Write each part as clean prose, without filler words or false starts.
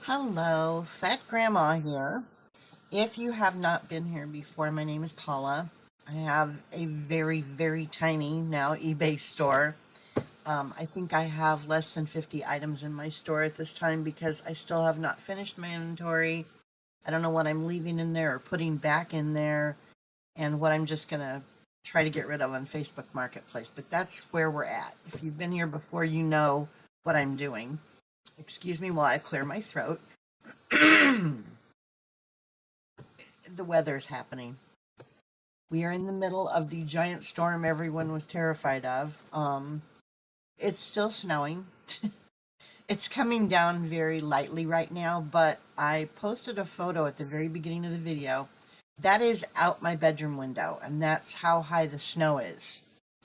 Hello, Fat Grandma here. If you have not been here before, my name is Paula. I have a very, very tiny now eBay store. I think I have less than 50 items in my store at this time because I still have not finished my inventory. I don't know what I'm leaving in there or putting back in there and what I'm just going to try to get rid of on Facebook Marketplace. But that's where we're at. If you've been here before, you know what I'm doing. Excuse me while I clear my throat. The weather's happening. We are in the middle of the giant storm everyone was terrified of. It's still snowing. It's coming down very lightly right now, but I posted a photo at the very beginning of the video. That is out my bedroom window, and that's how high the snow is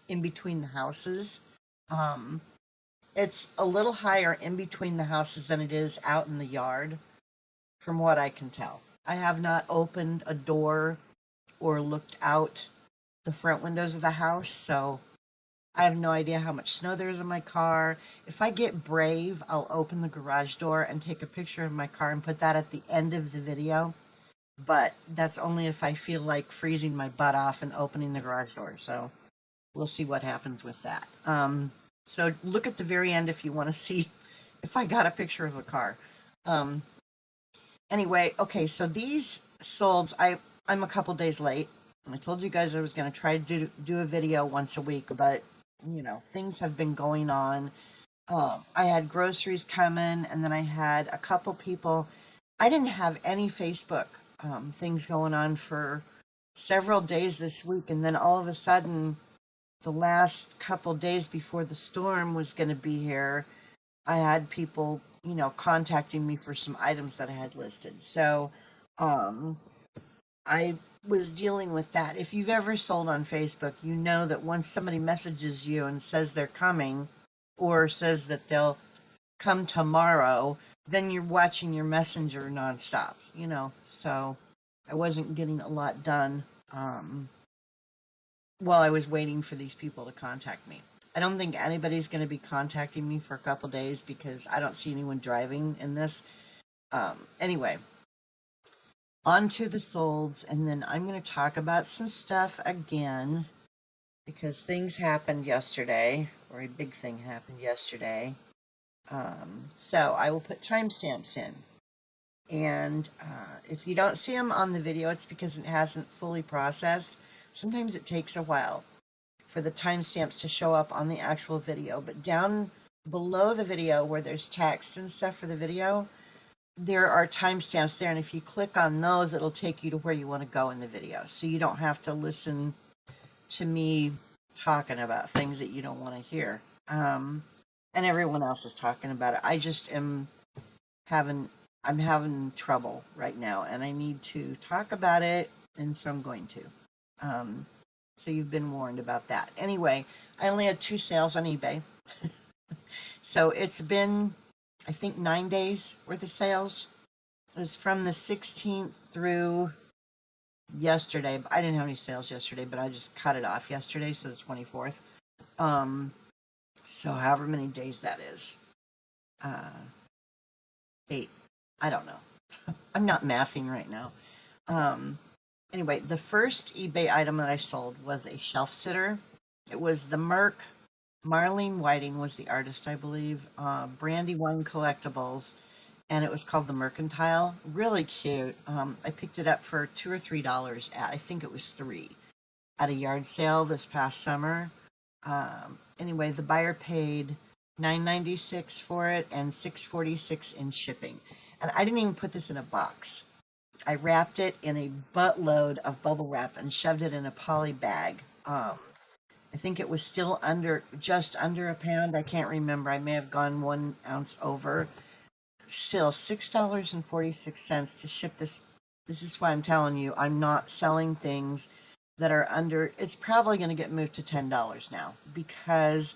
in between the houses. Um, it's a little higher in between the houses than it is out in the yard, from what I can tell. I have not opened a door or looked out the front windows of the house, so I have no idea how much snow there is in my car. If I get brave, I'll open the garage door and take a picture of my car and put that at the end of the video. But that's only if I feel like freezing my butt off and opening the garage door. So we'll see what happens with that. So look at the very end if you want to see if I got a picture of the car. Um, anyway, okay, so these sold. I'm a couple days late. I told you guys I was going to try to do a video once a week, but things have been going on. I had groceries coming, and then I had a couple people. I didn't have any Facebook things going on for several days this week, and then all of a sudden, the last couple days before the storm was going to be here, I had people, contacting me for some items that I had listed. So, um, I was dealing with that. If you've ever sold on Facebook, you know that once somebody messages you and says they're coming or says that they'll come tomorrow, then you're watching your messenger nonstop. So I wasn't getting a lot done while I was waiting for these people to contact me. I don't think anybody's going to be contacting me for a couple days because I don't see anyone driving in this. Anyway, on to the solds, and then I'm going to talk about some stuff again because things happened yesterday, or a big thing happened yesterday. So I will put timestamps in. And if you don't see them on the video, it's because it hasn't fully processed. Sometimes it takes a while for the timestamps to show up on the actual video. But down below the video where there's text and stuff for the video, there are timestamps there. And if you click on those, it'll take you to where you want to go in the video. So you don't have to listen to me talking about things that you don't want to hear. And everyone else is talking about it. I just am having I'm having trouble right now, and I need to talk about it, and so I'm going to. So you've been warned about that. Anyway, I only had 2 sales on eBay, so it's been, I think, 9 days worth of sales. It was from the 16th through yesterday. I didn't have any sales yesterday, but I just cut it off yesterday, so the 24th. So however many days that is, 8. I don't know. I'm not mathing right now. Um, anyway, the first eBay item that I sold was a shelf sitter. It was the Merc. Marlene Whiting was the artist, I believe. Brandywine Collectibles, and it was called the Mercantile. Really cute. I picked it up for $2 or $3 at, I think it was 3, at a yard sale this past summer. Anyway, the buyer paid $9.96 for it and $6.46 in shipping. And I didn't even put this in a box. I wrapped it in a buttload of bubble wrap and shoved it in a poly bag. I think it was still just under a pound. I can't remember. I may have gone 1 ounce over. Still, $6.46 to ship this. This is why I'm telling you, I'm not selling things that are under. It's probably going to get moved to $10 now because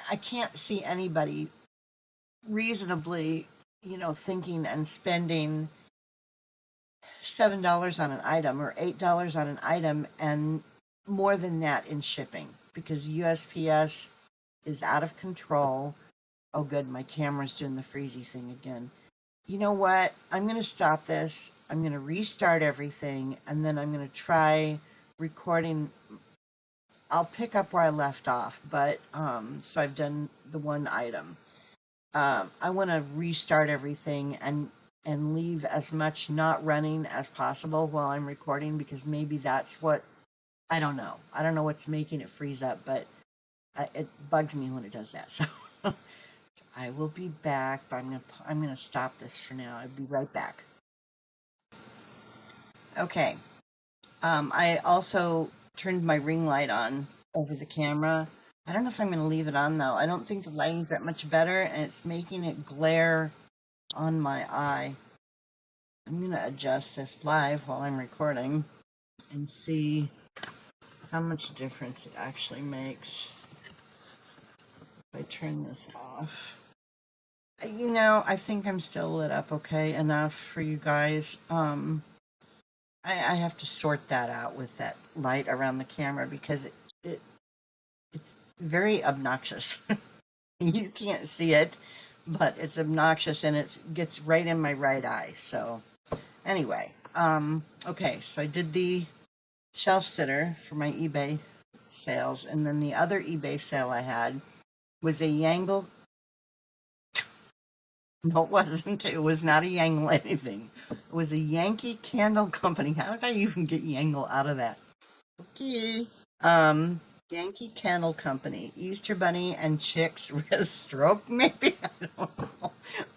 I can't see anybody reasonably, thinking and spending $7 on an item or $8 on an item and more than that in shipping because USPS is out of control. Oh, good. My camera's doing the freezy thing again. You know what? I'm going to stop this. I'm going to restart everything, and then I'm going to try recording. I'll pick up where I left off, but so I've done the one item. I want to restart everything and leave as much not running as possible while I'm recording, because maybe that's what, I don't know. I don't know what's making it freeze up, but it bugs me when it does that. So I will be back, but I'm gonna stop this for now. I'll be right back. Okay. I also turned my ring light on over the camera. I don't know if I'm gonna leave it on though. I don't think the lighting's that much better, and it's making it glare on my eye. I'm gonna adjust this live while I'm recording and see how much difference it actually makes if I turn this off. You know, I think I'm still lit up okay enough for you guys. I have to sort that out with that light around the camera, because it's very obnoxious. You can't see it, but it's obnoxious, and it gets right in my right eye. So anyway, okay, so I did the shelf sitter for my eBay sales, and then the other eBay sale I had was a Yangle. No, it wasn't. It was not a Yangle anything. It was a Yankee Candle Company. How did I even get Yangle out of that? Okay. Um, Yankee Candle Company, Easter Bunny and Chicks Stroke, maybe? I don't know.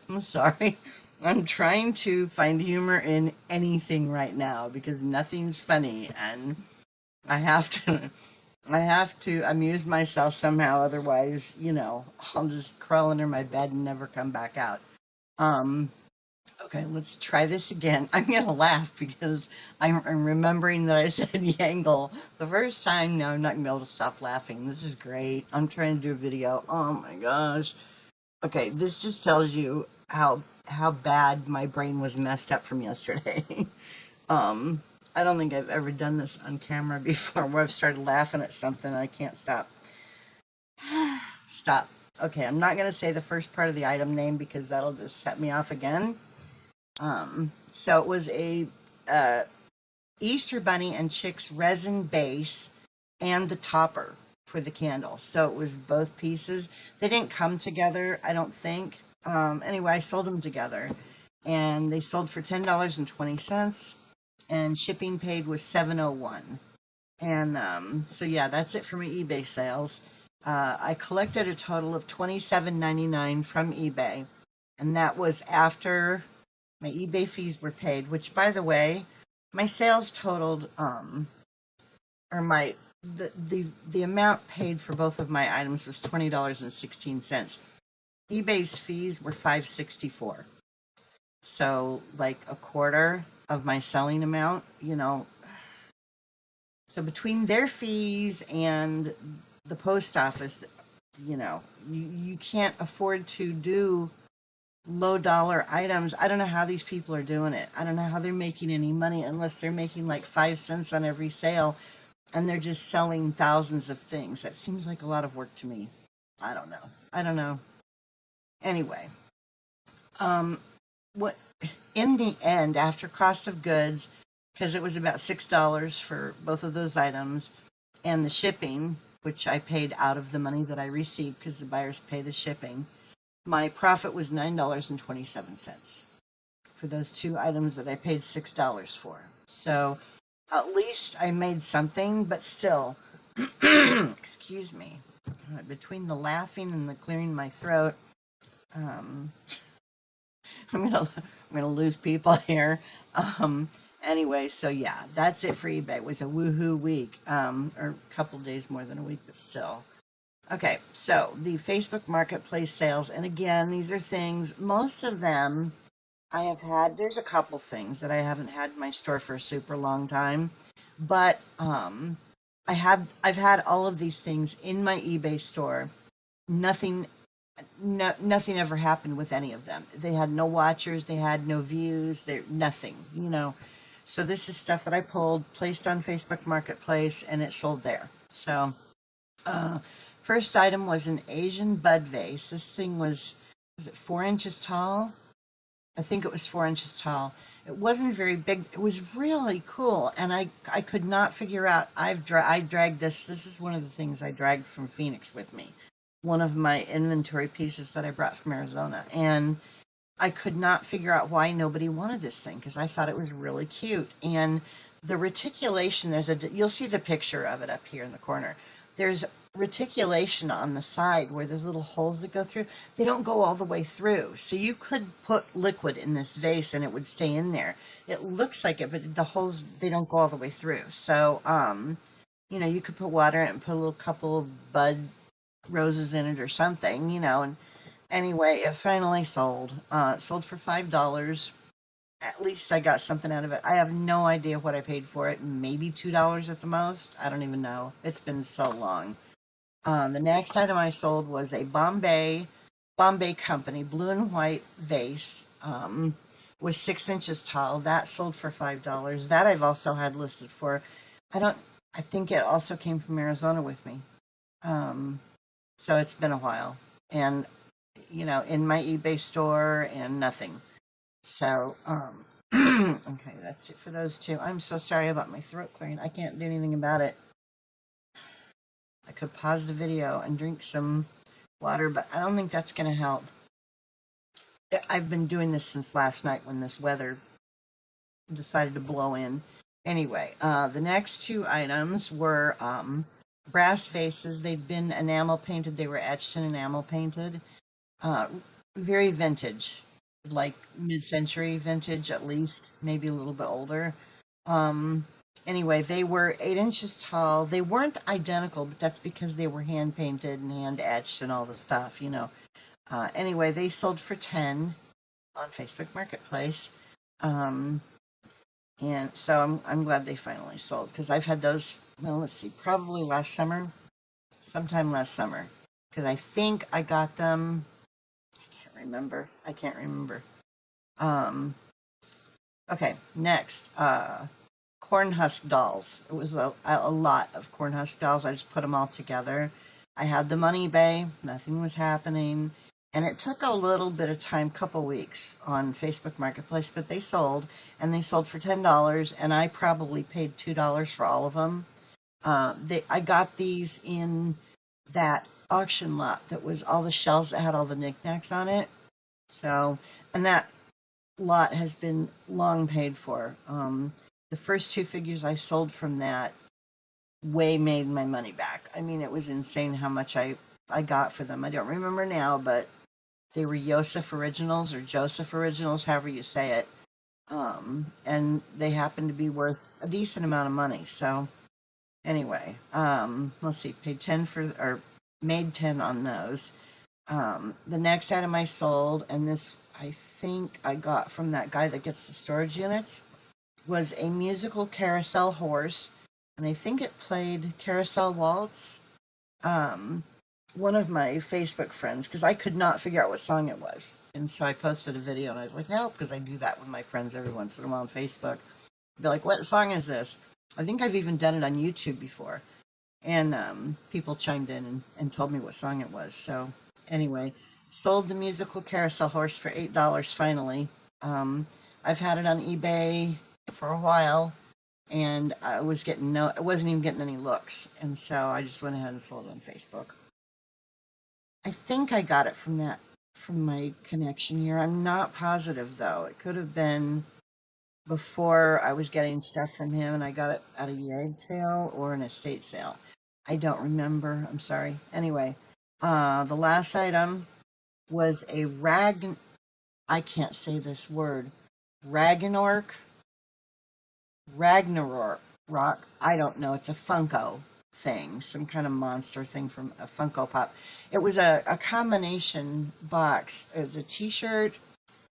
I'm sorry. I'm trying to find humor in anything right now because nothing's funny, and I have to I have to amuse myself somehow, otherwise, I'll just crawl under my bed and never come back out. Um, okay, let's try this again. I'm gonna laugh because I'm remembering that I said Yangle the first time. Now I'm not gonna be able to stop laughing. This is great. I'm trying to do a video. Oh my gosh. Okay, this just tells you how bad my brain was messed up from yesterday. um, I don't think I've ever done this on camera before, where I've started laughing at something and I can't stop. Stop. Okay, I'm not gonna say the first part of the item name because that'll just set me off again. So it was a uh, Easter Bunny and Chicks resin base and the topper for the candle. So it was both pieces. They didn't come together, I don't think. Anyway, I sold them together, and they sold for $10.20, and shipping paid was $7.01. And so yeah, that's it for my eBay sales. I collected a total of $27.99 from eBay, and that was after my eBay fees were paid, which, by the way, my sales totaled, or my the amount paid for both of my items was $20.16. eBay's fees were $5.64, so like a quarter of my selling amount. So between their fees and the post office, you can't afford to do low dollar items. I don't know how these people are doing it. I don't know how they're making any money unless they're making like 5 cents on every sale, and they're just selling thousands of things. That seems like a lot of work to me. I don't know. I don't know. Anyway, um, what in the end, after cost of goods, because it was about $6 for both of those items, and the shipping, which I paid out of the money that I received because the buyers pay the shipping, my profit was $9.27 for those two items that I paid $6 for. So at least I made something, but still, excuse me, between the laughing and the clearing my throat, um, I'm gonna lose people here. Anyway, so yeah, that's it for eBay. It was a woohoo week, or a couple days more than a week, but still. Okay, so the Facebook Marketplace sales, and again, these are things, most of them I have had. There's a couple things that I haven't had in my store for a super long time, but I've had all of these things in my eBay store. Nothing, nothing ever happened with any of them. They had no watchers, they had no views, they nothing. So this is stuff that I pulled, placed on Facebook Marketplace, and it sold there. So First item was an Asian bud vase. This thing was it 4 inches tall? I think it was 4 inches tall. It wasn't very big. It was really cool, and I could not figure out. I dragged this. This is one of the things I dragged from Phoenix with me. One of my inventory pieces that I brought from Arizona, and I could not figure out why nobody wanted this thing because I thought it was really cute. And the reticulation, you'll see the picture of it up here in the corner. There's reticulation on the side where there's little holes that go through. They don't go all the way through. So you could put liquid in this vase and it would stay in there. It looks like it, but the holes, they don't go all the way through. So, you could put water in it and put a little couple of bud roses in it or something, and anyway, it finally sold. It sold for $5. At least I got something out of it. I have no idea what I paid for it. Maybe $2 at the most. I don't even know. It's been so long. The next item I sold was a Bombay Company blue and white vase. Was 6 inches tall. That sold for $5. That I've also had listed for. I think it also came from Arizona with me. So it's been a while, and in my eBay store and nothing. So, okay, that's it for those two. I'm so sorry about my throat clearing. I can't do anything about it. I could pause the video and drink some water, but I don't think that's going to help. I've been doing this since last night when this weather decided to blow in. Anyway, the next two items were brass vases. They'd been enamel painted. They were etched and enamel painted. Very vintage, like mid-century vintage at least, maybe a little bit older. Anyway, they were 8 inches tall. They weren't identical, but that's because they were hand painted and hand etched and all the stuff, Anyway, they sold for $10 on Facebook Marketplace. And so I'm glad they finally sold because I've had those, well, let's see, probably sometime last summer. Because I think I got them, I can't remember. Okay, next, corn husk dolls. It was a lot of corn husk dolls. I just put them all together. I had them on eBay. Nothing was happening. And it took a little bit of time, couple weeks on Facebook Marketplace, but they sold, and they sold for $10, and I probably paid $2 for all of them. I got these in that auction lot that was all the shells that had all the knickknacks on it. So, and that lot has been long paid for. The first two figures I sold from that way made my money back. I mean, it was insane how much I got for them. I don't remember now, but they were Joseph Originals or Joseph Originals, however you say it. And they happened to be worth a decent amount of money. So anyway, let's see, made 10 on those. The next item I sold, and this I think I got from that guy that gets the storage units, was a musical carousel horse, and I think it played Carousel Waltz. One of my Facebook friends, because I could not figure out what song it was, and so I posted a video, and I was like, help, because I do that with my friends every once in a while on Facebook. Be like, what song is this? I think I've even done it on YouTube before, and people chimed in and told me what song it was. So anyway, sold the musical carousel horse for $8 finally. I've had it on eBay for a while, and I wasn't even getting any looks, and so I just went ahead and sold it on Facebook. I think I got it from my connection here. I'm not positive though. It could have been before I was getting stuff from him and I got it at a yard sale or an estate sale. I don't remember. I'm sorry. Anyway, the last item was a I can't say this word. Ragnarok. I don't know. It's a Funko thing, some kind of monster thing from a Funko Pop. It was a combination box. It was a t-shirt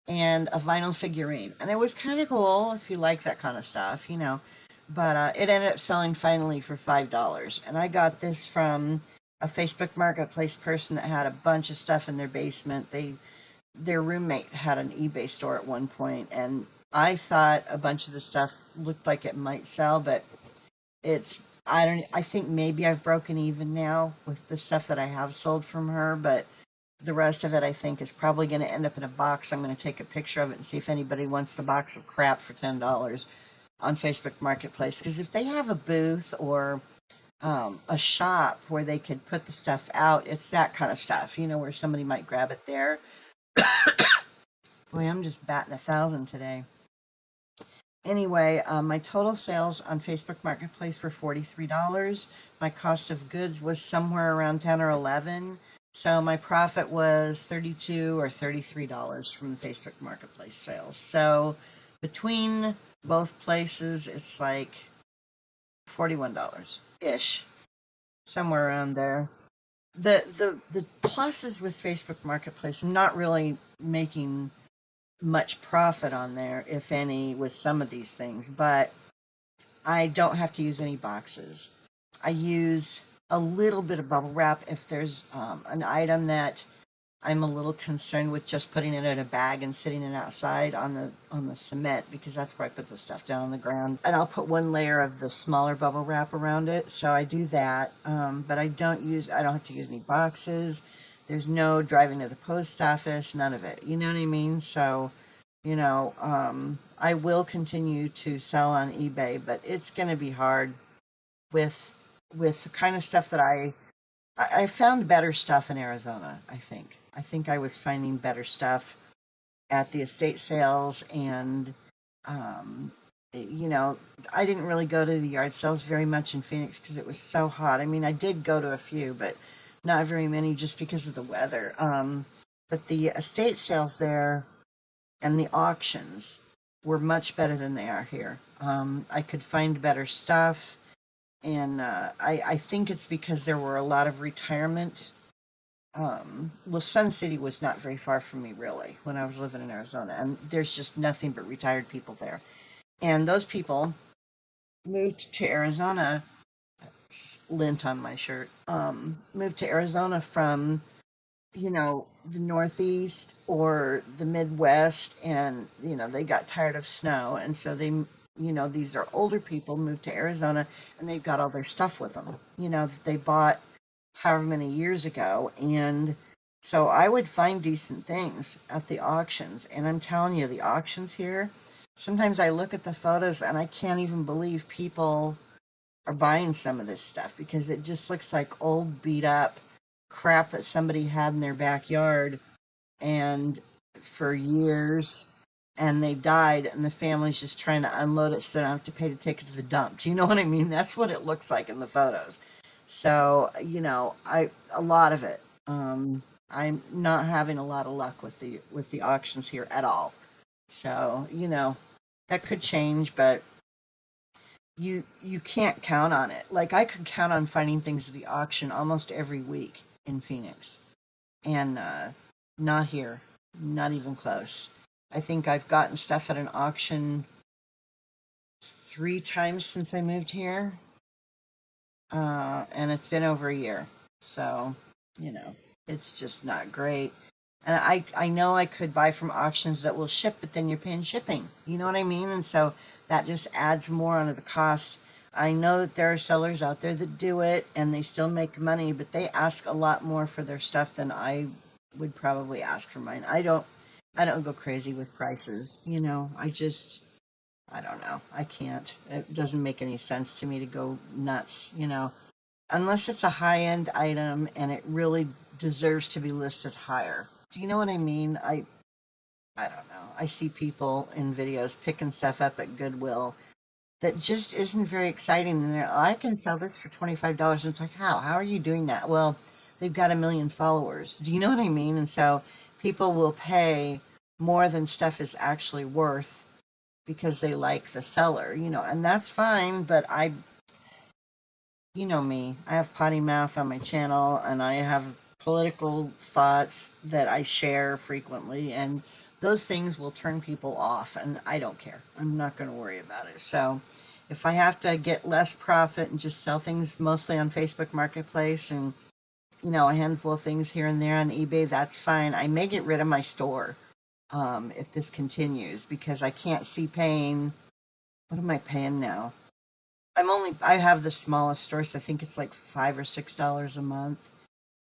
and a vinyl figurine. And it was kind of cool if you like that kind of stuff, But it ended up selling finally for $5. And I got this from a Facebook Marketplace person that had a bunch of stuff in their basement. Their roommate had an eBay store at one point, and I thought a bunch of the stuff looked like it might sell, but it's I think maybe I've broken even now with the stuff that I have sold from her, but the rest of it I think is probably going to end up in a box. I'm going to take a picture of it and see if anybody wants the box of crap for $10 on Facebook Marketplace. Because if they have a booth or a shop where they could put the stuff out, it's that kind of stuff, where somebody might grab it there. Boy, I'm just batting 1,000 today. Anyway, my total sales on Facebook Marketplace were $43. My cost of goods was somewhere around 10 or 11. So my profit was $32 or $33 from the Facebook Marketplace sales. So between both places, it's like $41 ish, somewhere around there. The pluses with Facebook Marketplace, I'm not really making much profit on there, if any, with some of these things, but I don't have to use any boxes. I use a little bit of bubble wrap if there's an item that I'm a little concerned with just putting it in a bag and sitting it outside on the cement, because that's where I put the stuff down on the ground. And I'll put one layer of the smaller bubble wrap around it. So I do that. But I don't have to use any boxes. There's no driving to the post office, none of it. You know what I mean? So, I will continue to sell on eBay, but it's going to be hard with the kind of stuff that I found better stuff in Arizona, I think. I think I was finding better stuff at the estate sales, and I didn't really go to the yard sales very much in Phoenix because it was so hot. I mean, I did go to a few, but not very many just because of the weather. But the estate sales there and the auctions were much better than they are here. I could find better stuff, and I think it's because there were a lot of retirement. Well, Sun City was not very far from me, really, when I was living in Arizona, and there's just nothing but retired people there. And those people moved to Arizona, lint on my shirt, moved to Arizona from, the Northeast or the Midwest, and, they got tired of snow. And so these are older people moved to Arizona, and they've got all their stuff with them, that they bought however many years ago. And so I would find decent things at the auctions. And I'm telling you, the auctions here, sometimes I look at the photos and I can't even believe people are buying some of this stuff, because it just looks like old beat up crap that somebody had in their backyard and for years, and they died, and the family's just trying to unload it so they don't have to pay to take it to the dump. Do you know what I mean? That's what it looks like in the photos. So, a lot of it. I'm not having a lot of luck with the auctions here at all. So, that could change, but you can't count on it. Like, I could count on finding things at the auction almost every week in Phoenix, and not here, not even close. I think I've gotten stuff at an auction 3 times since I moved here, and it's been over a year. So, it's just not great. And I know I could buy from auctions that will ship, but then you're paying shipping. You know what I mean? And so that just adds more onto the cost. I know that there are sellers out there that do it and they still make money, but they ask a lot more for their stuff than I would probably ask for mine. I don't go crazy with prices. I don't know. I can't. It doesn't make any sense to me to go nuts, unless it's a high end item and it really deserves to be listed higher. Do you know what I mean? I don't know. I see people in videos picking stuff up at Goodwill that just isn't very exciting. And I can sell this for $25. And it's like, how? How are you doing that? Well, they've got 1 million followers. Do you know what I mean? And so people will pay more than stuff is actually worth because they like the seller, and that's fine. But you know me, I have potty mouth on my channel, and I have political thoughts that I share frequently, and those things will turn people off, and I don't care. I'm not going to worry about it. So if I have to get less profit and just sell things mostly on Facebook Marketplace and, a handful of things here and there on eBay, that's fine. I may get rid of my store if this continues, because I can't see paying. What am I paying now? I have the smallest store, so I think it's like $5 or $6 a month.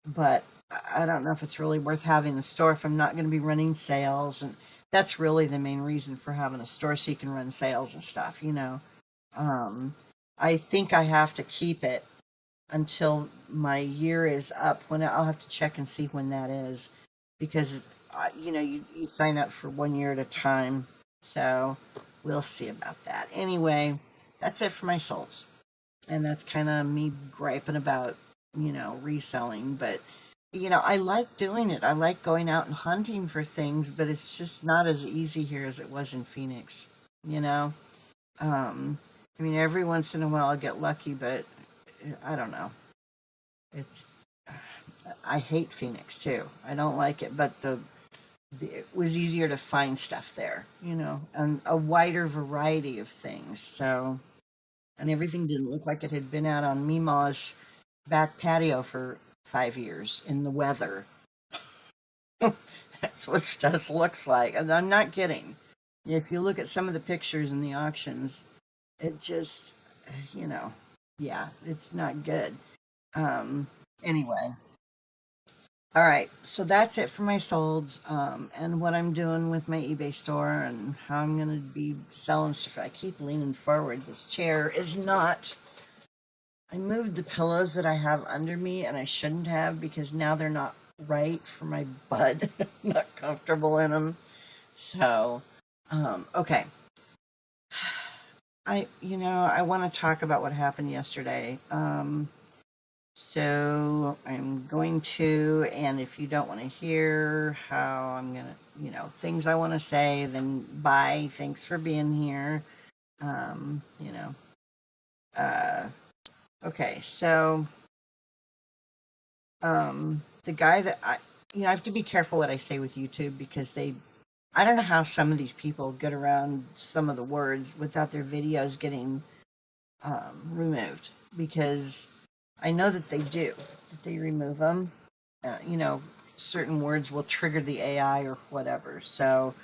But I don't know if it's really worth having the store if I'm not going to be running sales. And that's really the main reason for having a store, so you can run sales and stuff, you know. Um, I think I have to keep it until my year is up. When I'll have to check and see when that is, because you know, you sign up for 1 year at a time. So we'll see about that. Anyway, that's it for my souls, and that's kind of me griping about, you know, reselling. But you know, I like doing it. I like going out and hunting for things, but it's just not as easy here as it was in Phoenix. You know, um, I mean, every once in a while I'll get lucky, but I don't know. It's I hate Phoenix too. I don't like it, but it was easier to find stuff there, you know, and a wider variety of things. So, and everything didn't look like it had been out on Mima's back patio for 5 years in the weather. That's what stuff looks like. And I'm not kidding. If you look at some of the pictures in the auctions, it just, you know, yeah, it's not good. Um, anyway, all right, so that's it for my solds, and what I'm doing with my eBay store and how I'm gonna be selling stuff. I keep leaning forward. This chair is not. I moved the pillows that I have under me, and I shouldn't have because now they're not right for my butt. Not comfortable in them. So, okay. I want to talk about what happened yesterday. So I'm going to, and if you don't want to hear how I'm going to, things I want to say, then bye. Thanks for being here. Um, you know, uh, okay. So, the guy that I have to be careful what I say with YouTube because I don't know how some of these people get around some of the words without their videos getting, removed, because I know that they do, that they remove them. You know, certain words will trigger the AI or whatever. So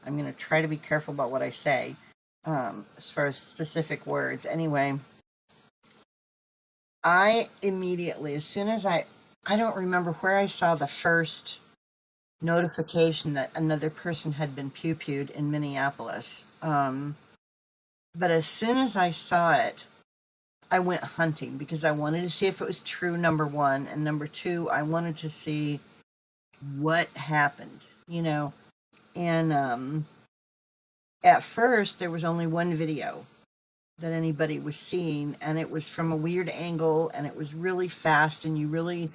I'm going to try to be careful about what I say, as far as specific words. Anyway, I immediately, as soon as I don't remember where I saw the first notification that another person had been pew-pewed in Minneapolis. But as soon as I saw it, I went hunting because I wanted to see if it was true, number one. And number two, I wanted to see what happened, you know. And at first, there was only one video that anybody was seeing, and it was from a weird angle, and it was really fast, and you really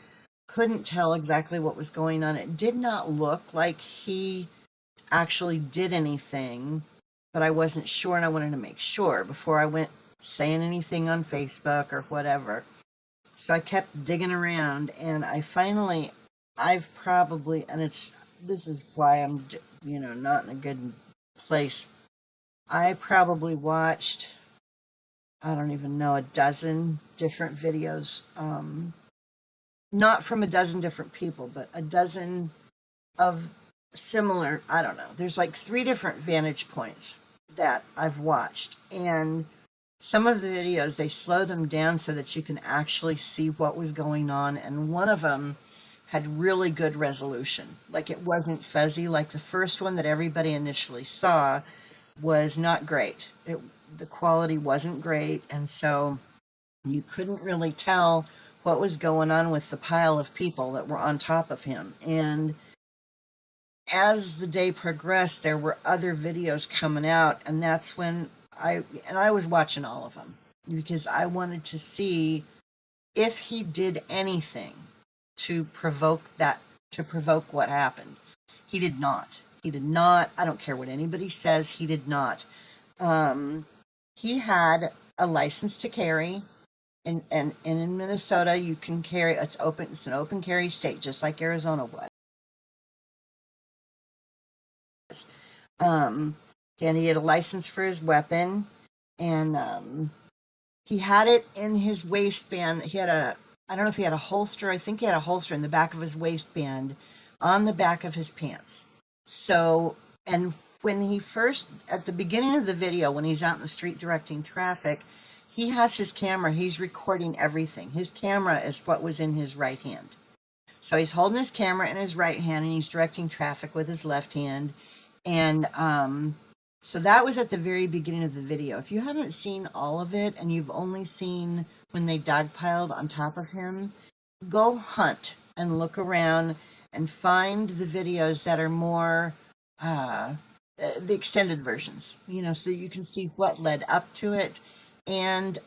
couldn't tell exactly what was going on. It did not look like he actually did anything, but I wasn't sure, and I wanted to make sure before I went saying anything on Facebook or whatever. So I kept digging around, and I've probably, and this is why I'm, not in a good place. I probably watched, I don't even know, a dozen different videos, not from a dozen different people, but a dozen of similar, I don't know. There's like three different vantage points that I've watched. And some of the videos, they slowed them down so that you can actually see what was going on. And one of them had really good resolution. Like it wasn't fuzzy. Like the first one that everybody initially saw was not great. The quality wasn't great. And so you couldn't really tell what was going on with the pile of people that were on top of him. And as the day progressed, there were other videos coming out, and that's when I was watching all of them because I wanted to see if he did anything to provoke what happened. He did not. He did not. I don't care what anybody says. He did not. He had a license to carry, and in Minnesota you can carry. It's open. It's an open carry state, just like Arizona was. Um, and he had a license for his weapon, and he had it in his waistband. I don't know if he had a holster. I think he had a holster in the back of his waistband, on the back of his pants. So, and when he first, at the beginning of the video, when he's out in the street directing traffic, he has his camera. He's recording everything. His camera is what was in his right hand. So he's holding his camera in his right hand and he's directing traffic with his left hand. And so that was at the very beginning of the video. If you haven't seen all of it and you've only seen when they dogpiled on top of him, go hunt and look around and find the videos that are more the extended versions, you know, so you can see what led up to it and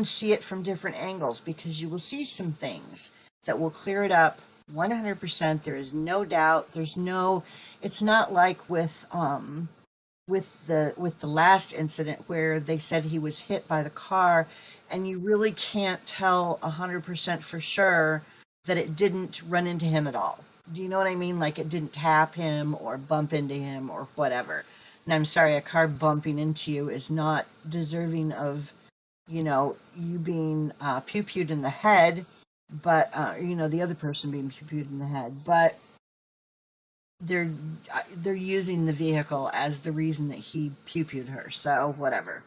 see it from different angles, because you will see some things that will clear it up 100%. There is no doubt. It's not like with the last incident where they said he was hit by the car and you really can't tell 100% for sure that it didn't run into him at all. Do you know what I mean? Like it didn't tap him or bump into him or whatever. And I'm sorry, a car bumping into you is not deserving of, you know, you being pew-pewed in the head, but, you know, the other person being pew-pewed in the head. But they're using the vehicle as the reason that he pew-pewed her. So whatever.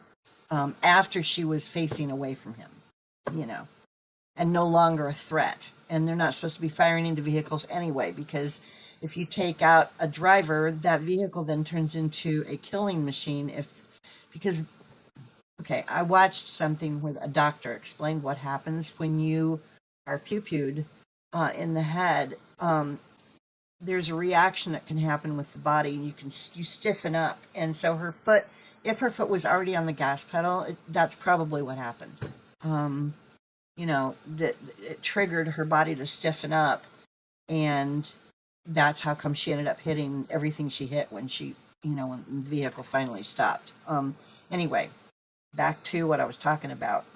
After she was facing away from him, you know, and no longer a threat. And they're not supposed to be firing into vehicles anyway, because if you take out a driver, that vehicle then turns into a killing machine. Okay, I watched something where a doctor explained what happens when you are pew-pewed in the head. There's a reaction that can happen with the body. You stiffen up, and so her foot, if her foot was already on the gas pedal, that's probably what happened. You know, that it triggered her body to stiffen up, and that's how come she ended up hitting everything she hit when when the vehicle finally stopped. Anyway, back to what I was talking about.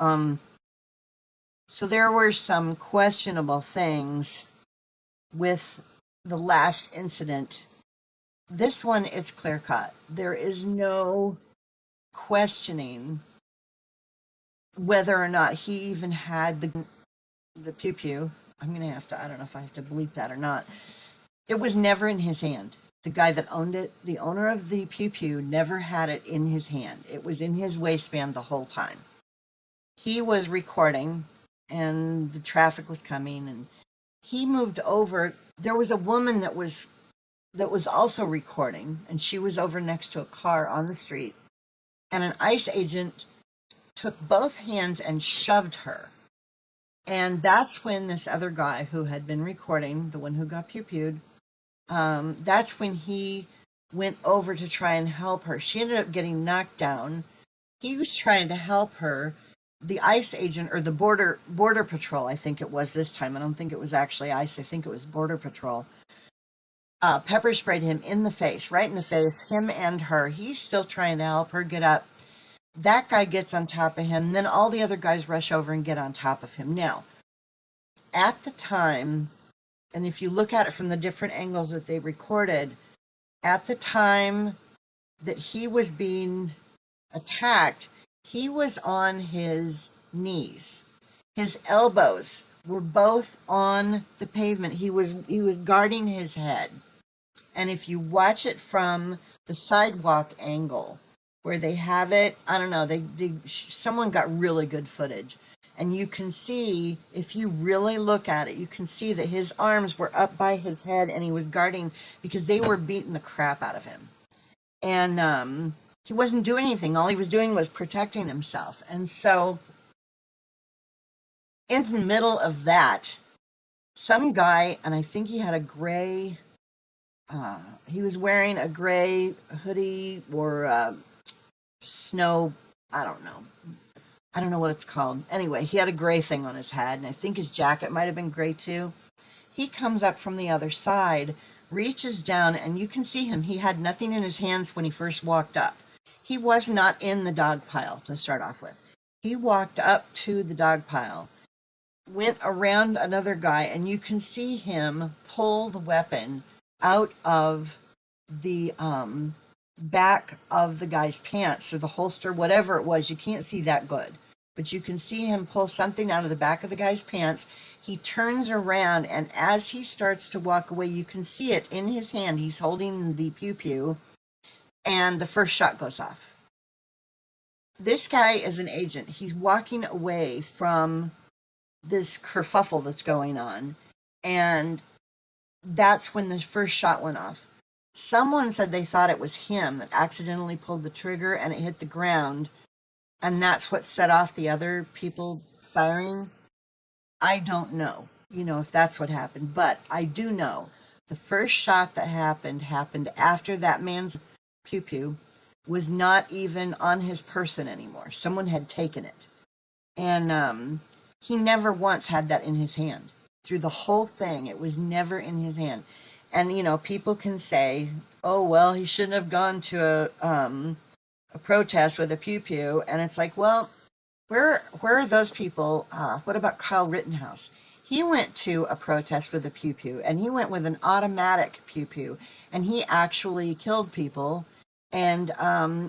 So there were some questionable things with the last incident. This one, it's clear cut. There is no questioning whether or not he even had the pew pew. I don't know if I have to bleep that or not. It was never in his hand. The guy that owned it, the owner of the pew pew, never had it in his hand. It was in his waistband the whole time. He was recording and the traffic was coming and he moved over. There was a woman that was also recording, and she was over next to a car on the street, and an ICE agent took both hands and shoved her. And that's when this other guy who had been recording, the one who got pew-pewed, that's when he went over to try and help her. She ended up getting knocked down. He was trying to help her. The ICE agent, or the border patrol, I think it was this time. I don't think it was actually ICE. I think it was border patrol. Pepper sprayed him in the face, right in the face, him and her. He's still trying to help her get up. That guy gets on top of him. Then all the other guys rush over and get on top of him. Now, at the time, and if you look at it from the different angles that they recorded, at the time that he was being attacked, he was on his knees. His elbows were both on the pavement. He was guarding his head. And if you watch it from the sidewalk angle where they have it, I don't know, someone got really good footage. And you can see, if you really look at it, you can see that his arms were up by his head and he was guarding, because they were beating the crap out of him. And he wasn't doing anything. All he was doing was protecting himself. And so in the middle of that, some guy, and I think he had a gray, he was wearing a gray hoodie or snow, I don't know what it's called. Anyway, he had a gray thing on his head, and I think his jacket might have been gray too. He comes up from the other side, reaches down, and you can see him. He had nothing in his hands when he first walked up. He was not in the dog pile to start off with. He walked up to the dog pile, went around another guy, and you can see him pull the weapon out of the back of the guy's pants, or the holster, whatever it was. You can't see that good, but you can see him pull something out of the back of the guy's pants. He turns around, and as he starts to walk away, you can see it in his hand. He's holding the pew-pew, and the first shot goes off. This guy is an agent. He's walking away from this kerfuffle that's going on. And that's when the first shot went off. Someone said they thought it was him that accidentally pulled the trigger and it hit the ground. And that's what set off the other people firing. I don't know, if that's what happened. But I do know the first shot that happened after that man's pew pew was not even on his person anymore. Someone had taken it. And he never once had that in his hand. Through the whole thing, it was never in his hand. And, people can say, oh, well, he shouldn't have gone to a protest with a pew pew. And it's like, well, where are those people? What about Kyle Rittenhouse? He went to a protest with a pew pew, and he went with an automatic pew pew, and he actually killed people. And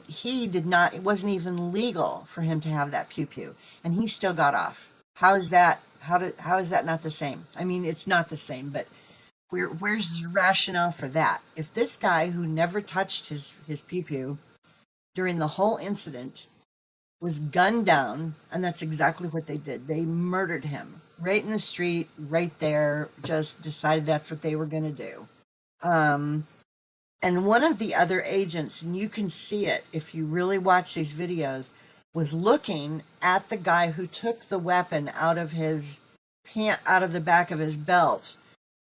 he did not. It wasn't even legal for him to have that pew pew, and he still got off. How is that? How is that not the same? I mean, it's not the same, but where's the rationale for that? If this guy who never touched his pew pew during the whole incident was gunned down, and that's exactly what they did. They murdered him right in the street, right there, just decided that's what they were going to do. And one of the other agents, and you can see it if you really watch these videos, was looking at the guy who took the weapon out of the back of his belt,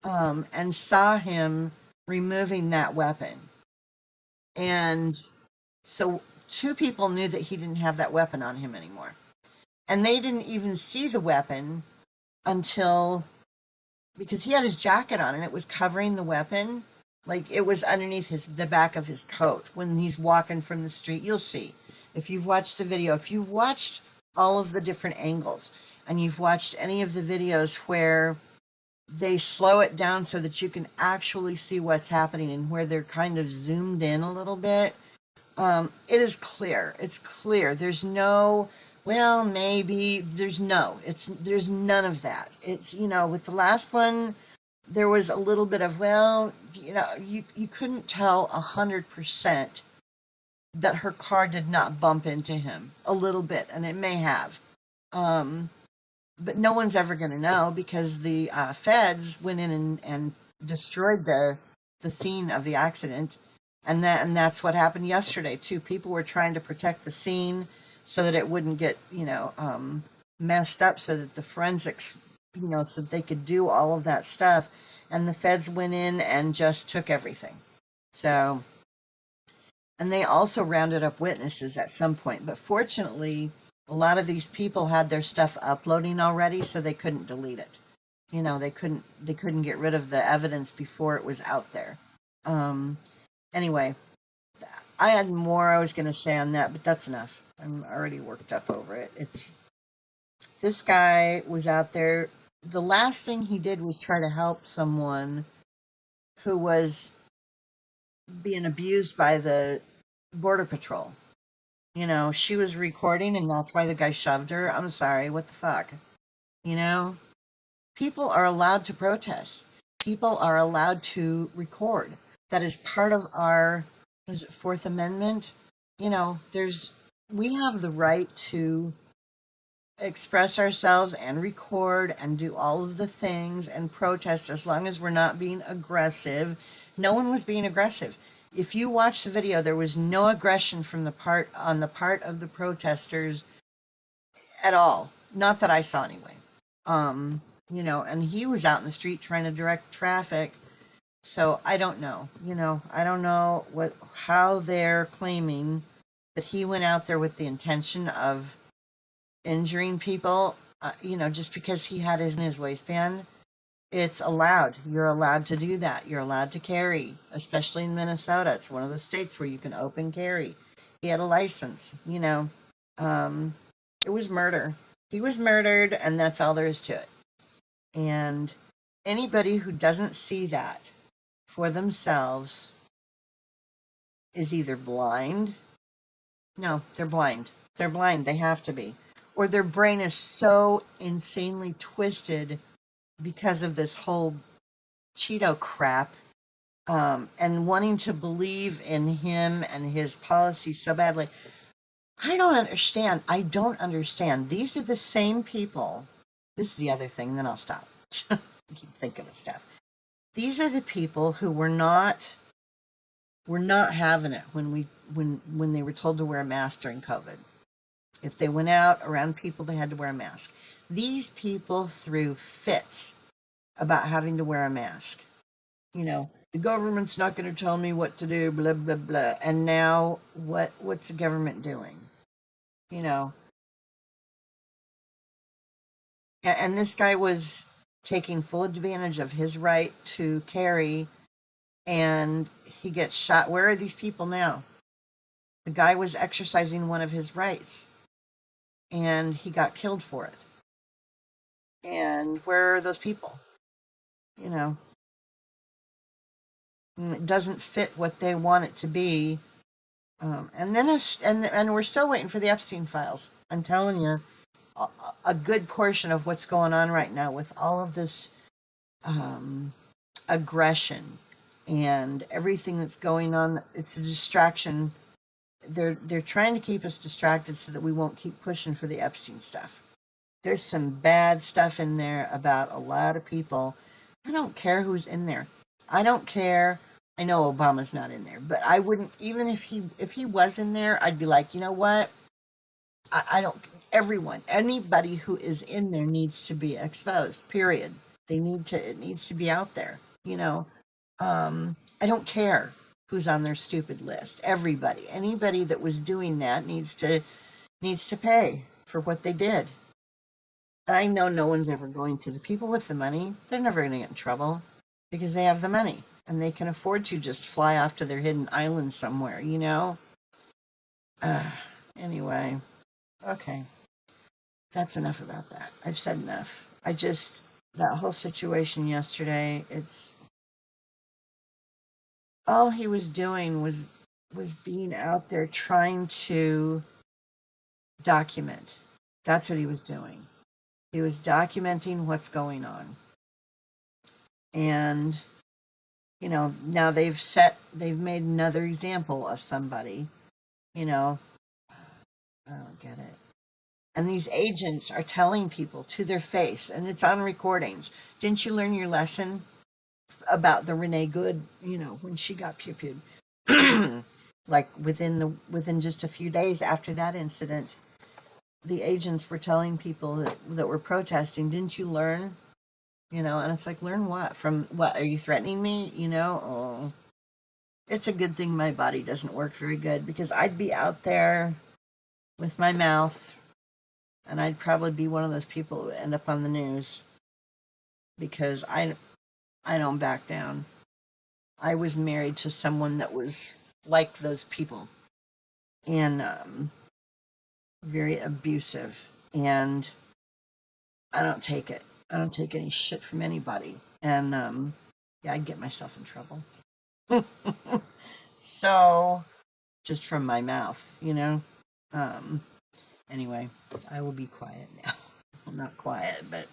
and saw him removing that weapon. And so two people knew that he didn't have that weapon on him anymore. And they didn't even see the weapon because he had his jacket on and it was covering the weapon. Like it was underneath the back of his coat when he's walking from the street. You'll see. If you've watched the video, if you've watched all of the different angles and you've watched any of the videos where they slow it down so that you can actually see what's happening and where they're kind of zoomed in a little bit, it is clear. It's clear. There's no, well, maybe. There's none of that. It's, with the last one, there was a little bit of, well, you couldn't tell 100% that her car did not bump into him. A little bit, and it may have. But no one's ever going to know because the feds went in and destroyed the scene of the accident. And that's what happened yesterday too. People were trying to protect the scene so that it wouldn't get messed up, so that the forensics, so that they could do all of that stuff. And the feds went in and just took everything. So, and they also rounded up witnesses at some point. But fortunately, a lot of these people had their stuff uploading already, so they couldn't delete it. They couldn't get rid of the evidence before it was out there. Anyway, I had more I was going to say on that, but that's enough. I'm already worked up over it. This guy was out there. The last thing he did was try to help someone who was being abused by the Border Patrol. She was recording and that's why the guy shoved her. I'm sorry, what the fuck? People are allowed to protest. People are allowed to record. That is part of our Fourth Amendment. We have the right to express ourselves and record and do all of the things and protest as long as we're not being aggressive. No one was being aggressive. If you watch the video, there was no aggression on the part of the protesters at all. Not that I saw anyway. And he was out in the street trying to direct traffic. So I don't know. I don't know how they're claiming that he went out there with the intention of injuring people. Just because he had his in his waistband. It's allowed. You're allowed to do that. You're allowed to carry, especially in Minnesota. It's one of the states where you can open carry. He had a license, It was murder. He was murdered, and that's all there is to it. And anybody who doesn't see that for themselves is either blind. No, they're blind. They're blind. They have to be. Or their brain is so insanely twisted because of this whole Cheeto crap, and wanting to believe in him and his policies so badly. I don't understand. I don't understand. These are the same people. This is the other thing, then I'll stop. I keep thinking of stuff. These are the people who were not having it when they were told to wear a mask during COVID. If they went out around people, they had to wear a mask. These people threw fits about having to wear a mask. The government's not going to tell me what to do, blah blah blah. And now what's the government doing? You know, and this guy was taking full advantage of his right to carry, and he gets shot. Where are these people now? The guy was exercising one of his rights, and he got killed for it. And where are those people? You know, it doesn't fit what they want it to be. And then and we're still waiting for the Epstein files. I'm telling you, a good portion of what's going on right now with all of this aggression and everything that's going on, it's a distraction. They're trying to keep us distracted so that we won't keep pushing for the Epstein stuff. There's some bad stuff in there about a lot of people. I don't care who's in there. I don't care. I know Obama's not in there, but I wouldn't, even if he was in there, I'd be like, you know what? I don't. Everyone, anybody who is in there needs to be exposed. Period. It needs to be out there. I don't care who's on their stupid list. Everybody, anybody that was doing that needs to pay for what they did. And I know no one's ever going to. The people with the money, they're never going to get in trouble because they have the money and they can afford to just fly off to their hidden island somewhere. Anyway, okay. That's enough about that. I've said enough. That whole situation yesterday, it's all he was doing was being out there trying to document. That's what he was doing. He was documenting what's going on. And now they've made another example of somebody. I don't get it. And these agents are telling people to their face, and it's on recordings. Didn't you learn your lesson about the Renee Good, when she got pew-pewed? Like within just a few days after that incident, the agents were telling people that were protesting, didn't you learn? And it's like, learn what? From what? Are you threatening me? Oh, it's a good thing my body doesn't work very good, because I'd be out there with my mouth, and I'd probably be one of those people who end up on the news, because I don't back down. I was married to someone that was like those people, and very abusive, and I don't take it. I don't take any shit from anybody, and yeah, I'd get myself in trouble. So, just from my mouth. Anyway, I will be quiet now. I'm not quiet, but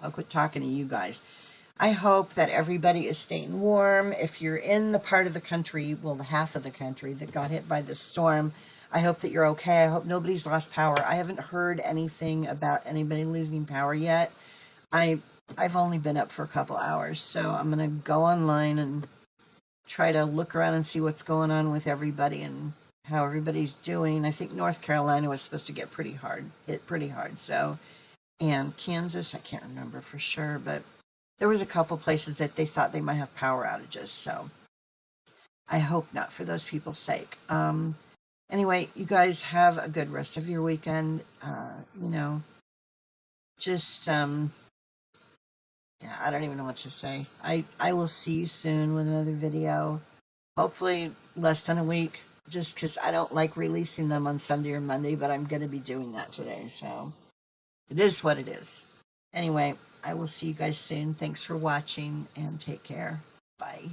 I'll quit talking to you guys. I hope that everybody is staying warm. If you're in the part of the country, well, the half of the country that got hit by this storm, I hope that you're okay. I hope nobody's lost power. I haven't heard anything about anybody losing power yet. I've only been up for a couple hours, so I'm gonna go online and try to look around and see what's going on with everybody and how everybody's doing. I think North Carolina was supposed to get hit pretty hard. So, and Kansas, I can't remember for sure, but there was a couple places that they thought they might have power outages. So I hope not, for those people's sake. Anyway, you guys have a good rest of your weekend. Just yeah, I don't even know what to say. I will see you soon with another video. Hopefully less than a week, just because I don't like releasing them on Sunday or Monday, but I'm going to be doing that today. So it is what it is. Anyway, I will see you guys soon. Thanks for watching, and take care. Bye.